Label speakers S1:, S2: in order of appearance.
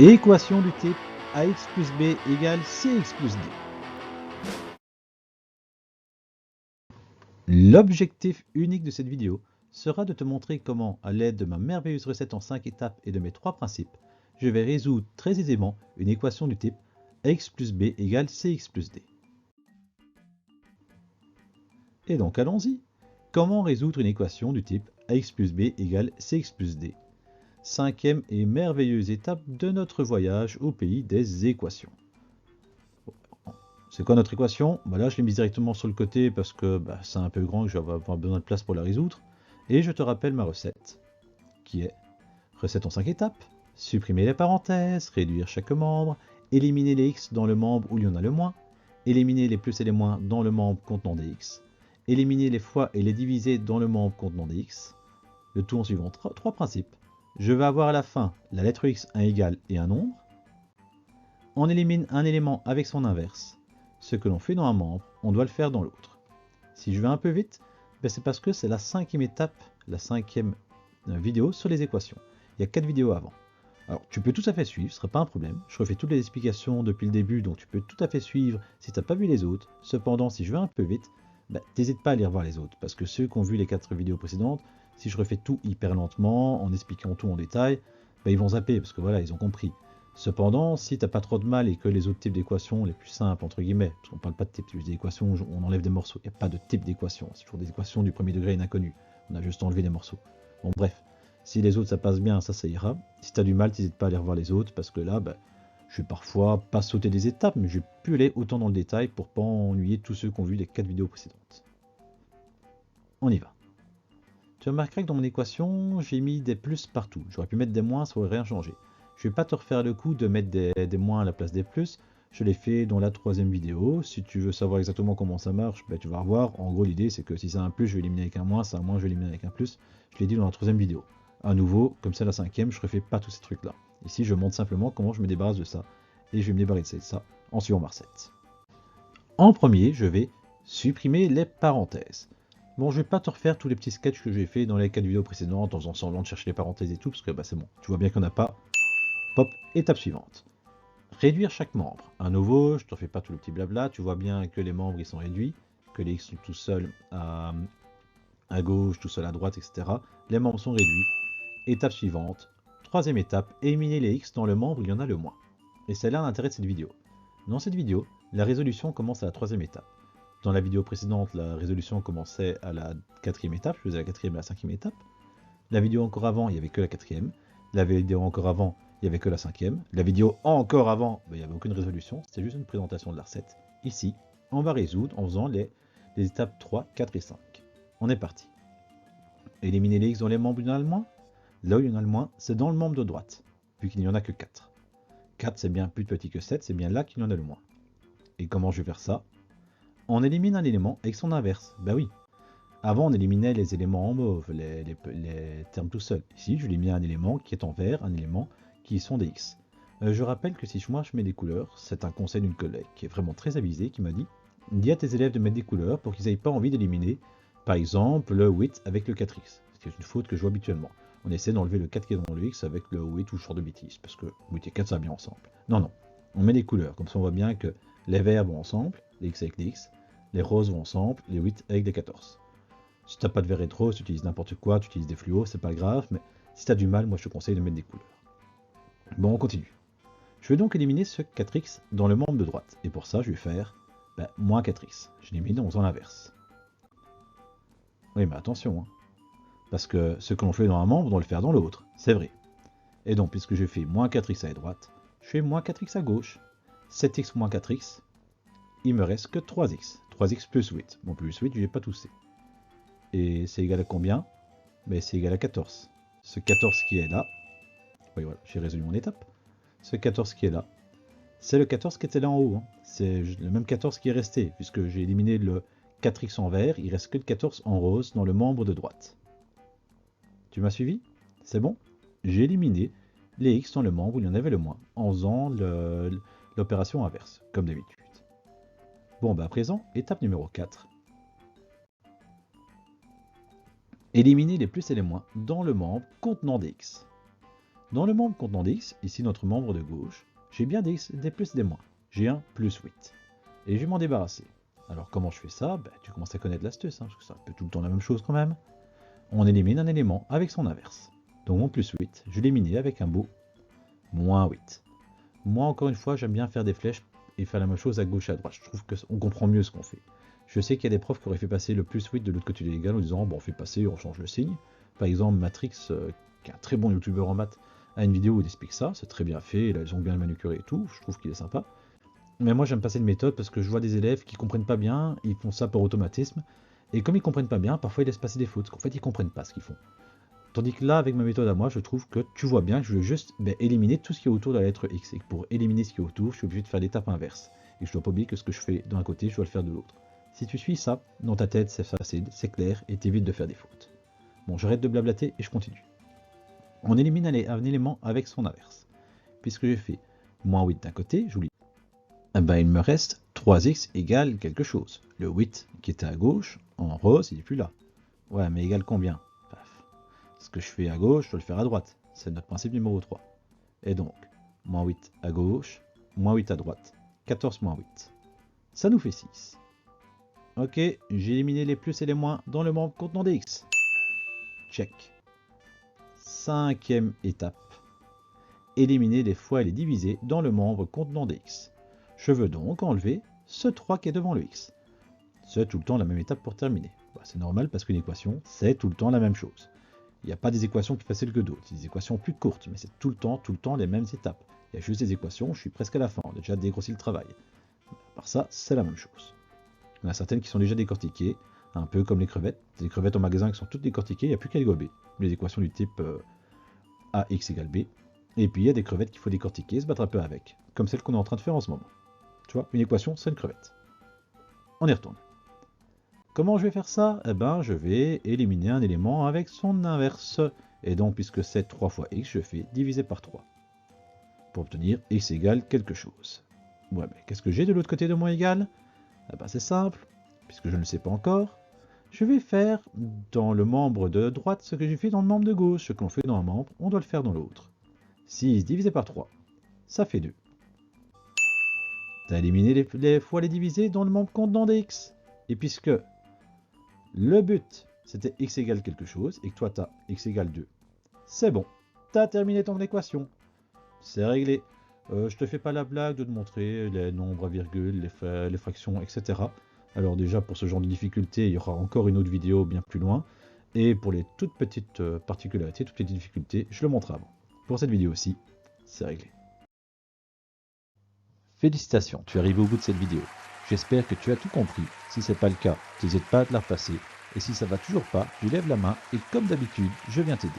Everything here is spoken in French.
S1: Équation du type ax plus b égale cx plus d. L'objectif unique de cette vidéo sera de te montrer comment, à l'aide de ma merveilleuse recette en 5 étapes et de mes 3 principes, je vais résoudre très aisément une équation du type ax plus b égale cx plus d. Et donc allons-y. Comment résoudre une équation du type ax plus b égale cx plus d? Cinquième et merveilleuse étape de notre voyage au pays des équations. C'est quoi notre équation? Là, je l'ai mise directement sur le côté parce que c'est un peu grand et que je vais avoir besoin de place pour la résoudre. Et je te rappelle ma recette, qui est recette en 5 étapes. Supprimer les parenthèses, réduire chaque membre, éliminer les x dans le membre où il y en a le moins, éliminer les plus et les moins dans le membre contenant des x, éliminer les fois et les divisés dans le membre contenant des x. Le tout en suivant 3 principes. Je vais avoir à la fin la lettre x, un égal et un nombre. On élimine un élément avec son inverse. Ce que l'on fait dans un membre, on doit le faire dans l'autre. Si je vais un peu vite, c'est parce que c'est la 5e étape, la 5e vidéo sur les équations. Il y a 4 vidéos avant. Alors tu peux tout à fait suivre, ce ne sera pas un problème. Je refais toutes les explications depuis le début, donc tu peux tout à fait suivre si tu n'as pas vu les autres. Cependant, si je vais un peu vite, n'hésite pas à aller revoir les autres. Parce que ceux qui ont vu les 4 vidéos précédentes, si je refais tout hyper lentement, en expliquant tout en détail, ils vont zapper, parce que voilà, ils ont compris. Cependant, si tu n'as pas trop de mal et que les autres types d'équations, les plus simples, entre guillemets, parce qu'on ne parle pas de type d'équations, on enlève des morceaux, il n'y a pas de type d'équation, c'est toujours des équations du premier degré inconnues, on a juste enlevé des morceaux. Bon bref, si les autres ça passe bien, ça ira. Si tu as du mal, n'hésite pas à aller revoir les autres, parce que là, je vais parfois pas sauter des étapes, mais je vais plus aller autant dans le détail pour pas ennuyer tous ceux qui ont vu les 4 vidéos précédentes. On y va. Tu remarqueras que dans mon équation, j'ai mis des plus partout. J'aurais pu mettre des moins, ça aurait rien changé. Je ne vais pas te refaire le coup de mettre des moins à la place des plus. Je l'ai fait dans la 3e vidéo. Si tu veux savoir exactement comment ça marche, tu vas revoir. En gros, l'idée, c'est que si c'est un plus, je vais éliminer avec un moins. Si c'est un moins, je vais éliminer avec un plus. Je l'ai dit dans la 3e vidéo. À nouveau, comme c'est la 5e, je ne refais pas tous ces trucs-là. Ici, je montre simplement comment je me débarrasse de ça. Et je vais me débarrasser de ça en suivant ma recette. En premier, je vais supprimer les parenthèses. Bon, je vais pas te refaire tous les petits sketchs que j'ai fait dans les 4 vidéos précédentes en faisant semblant de chercher les parenthèses et tout, parce que c'est bon, tu vois bien qu'il n'y en a pas. Pop, étape suivante. Réduire chaque membre. À nouveau, je te refais pas tout le petit blabla, tu vois bien que les membres ils sont réduits, que les x sont tout seuls à gauche, tout seul à droite, etc. Les membres sont réduits. Étape suivante. 3e étape, éliminer les x dans le membre où il y en a le moins. Et c'est là l'intérêt de cette vidéo. Dans cette vidéo, la résolution commence à la 3e étape. Dans la vidéo précédente, la résolution commençait à la 4e étape, je faisais la 4e et la 5e étape. La vidéo encore avant, il n'y avait que la 4e. La vidéo encore avant, il n'y avait que la 5e. La vidéo encore avant, il n'y avait aucune résolution, c'était juste une présentation de la recette. Ici, on va résoudre en faisant les étapes 3, 4 et 5. On est parti. Éliminer les x dans les membres où il y en a le moins. Là où il y en a le moins, c'est dans le membre de droite, vu qu'il n'y en a que 4. 4, c'est bien plus petit que 7, c'est bien là qu'il y en a le moins. Et comment je vais faire ça? On élimine un élément avec son inverse. Oui. Avant, on éliminait les éléments en mauve, les termes tout seuls. Ici, je lui ai mis un élément qui est en vert, un élément qui sont des x. Je rappelle que si moi je mets des couleurs, c'est un conseil d'une collègue qui est vraiment très avisée, qui m'a dit « Dis à tes élèves de mettre des couleurs pour qu'ils n'aient pas envie d'éliminer, par exemple, le 8 avec le 4x. » Ce qui est une faute que je vois habituellement. On essaie d'enlever le 4 qui est dans le x avec le 8 ou ce genre de bêtises, parce que 8 et 4 ça va bien ensemble. Non. On met des couleurs, comme ça on voit bien que les verts vont ensemble, les x avec les x, les roses vont ensemble, les 8 avec des 14. Si tu n'as pas de vert et de rose, tu utilises n'importe quoi, tu utilises des fluos, c'est pas grave, mais si tu as du mal, moi je te conseille de mettre des couleurs. Bon, on continue. Je vais donc éliminer ce 4x dans le membre de droite, et pour ça je vais faire moins 4x. Je l'élimine en faisant l'inverse. Oui, mais attention, parce que ce que l'on fait dans un membre, on doit le faire dans l'autre, c'est vrai. Et donc, puisque je fais moins 4x à la droite, je fais moins 4x à gauche. 7x moins 4x, il me reste que 3x. 3x plus 8. Bon, plus 8, je ne vais pas tousser. Et c'est égal à combien? C'est égal à 14. Ce 14 qui est là, oui voilà, j'ai résolu mon étape. Ce 14 qui est là, c'est le 14 qui était là en haut. C'est le même 14 qui est resté, puisque j'ai éliminé le 4x en vert, il reste que le 14 en rose dans le membre de droite. Tu m'as suivi? C'est bon? J'ai éliminé les x dans le membre où il y en avait le moins, en faisant l'opération inverse, comme d'habitude. Bon, à présent, étape numéro 4. Éliminer les plus et les moins dans le membre contenant des x. Dans le membre contenant des x, ici notre membre de gauche, j'ai bien des x, des plus, des moins. J'ai un plus 8. Et je vais m'en débarrasser. Alors comment je fais ça? Tu commences à connaître l'astuce, parce que c'est un peu tout le temps la même chose quand même. On élimine un élément avec son inverse. Donc mon plus 8, je l'élimine avec un beau moins 8. Moi encore une fois, j'aime bien faire des flèches et faire la même chose à gauche et à droite. Je trouve qu'on comprend mieux ce qu'on fait. Je sais qu'il y a des profs qui auraient fait passer le plus 8 de l'autre côté de l'égal en disant bon, on fait passer, on change le signe. Par exemple, Matrix, qui est un très bon youtubeur en maths, a une vidéo où il explique ça, c'est très bien fait, ils ont bien manucuré et tout, je trouve qu'il est sympa. Mais moi j'aime passer une méthode parce que je vois des élèves qui comprennent pas bien, ils font ça par automatisme, et comme ils comprennent pas bien, parfois ils laissent passer des fautes, qu'en fait ils comprennent pas ce qu'ils font. Tandis que là, avec ma méthode à moi, je trouve que tu vois bien que je veux juste éliminer tout ce qui est autour de la lettre X, et que pour éliminer ce qui est autour, je suis obligé de faire l'étape inverse, et je dois pas oublier que ce que je fais d'un côté, je dois le faire de l'autre. Si tu suis ça, dans ta tête c'est facile, c'est clair, et t'évites de faire des fautes. Bon, j'arrête de blablater et je continue. On élimine un élément avec son inverse. Puisque j'ai fait moins 8 d'un côté, j'oublie. Il me reste 3x égale quelque chose. Le 8 qui était à gauche, en rose, il n'est plus là. Ouais, mais égale combien? Paf. Ce que je fais à gauche, je dois le faire à droite. C'est notre principe numéro 3. Et donc, moins 8 à gauche, moins 8 à droite. 14 moins 8. Ça nous fait 6. Ok, j'ai éliminé les plus et les moins dans le membre contenant des x. Check. 5e étape. Éliminer les fois et les diviser dans le membre contenant des x. Je veux donc enlever ce 3 qui est devant le x. C'est tout le temps la même étape pour terminer. C'est normal parce qu'une équation, c'est tout le temps la même chose. Il n'y a pas des équations plus faciles que d'autres, c'est des équations plus courtes, mais c'est tout le temps les mêmes étapes. Il y a juste des équations, je suis presque à la fin, on a déjà dégrossi le travail. À part ça, c'est la même chose. Il y en a certaines qui sont déjà décortiquées, un peu comme les crevettes. Les crevettes au magasin qui sont toutes décortiquées, il n'y a plus qu'à les gober. Les équations du type AX égale B. Et puis il y a des crevettes qu'il faut décortiquer et se battre un peu avec, comme celle qu'on est en train de faire en ce moment. Tu vois, une équation, c'est une crevette. On y retourne. Comment je vais faire ça? Je vais éliminer un élément avec son inverse. Et donc, puisque c'est 3 fois x, je fais diviser par 3. Pour obtenir x égale quelque chose. Ouais, mais qu'est-ce que j'ai de l'autre côté de moins égal? C'est simple, puisque je ne le sais pas encore. Je vais faire dans le membre de droite ce que j'ai fait dans le membre de gauche. Ce qu'on fait dans un membre, on doit le faire dans l'autre. 6 divisé par 3, ça fait 2. Tu as éliminé les fois les divisés dans le membre contenant des x. Et puisque le but, c'était x égale quelque chose, et que toi, tu as x égale 2, c'est bon. Tu as terminé ton équation. C'est réglé. Je te fais pas la blague de te montrer les nombres à virgule, les fractions, etc. Alors déjà, pour ce genre de difficultés, il y aura encore une autre vidéo bien plus loin. Et pour les toutes petites particularités, toutes les difficultés, je le montre avant. Pour cette vidéo aussi, c'est réglé. Félicitations, tu es arrivé au bout de cette vidéo. J'espère que tu as tout compris. Si ce n'est pas le cas, n'hésite pas à te la repasser. Et si ça va toujours pas, tu lèves la main et comme d'habitude, je viens t'aider.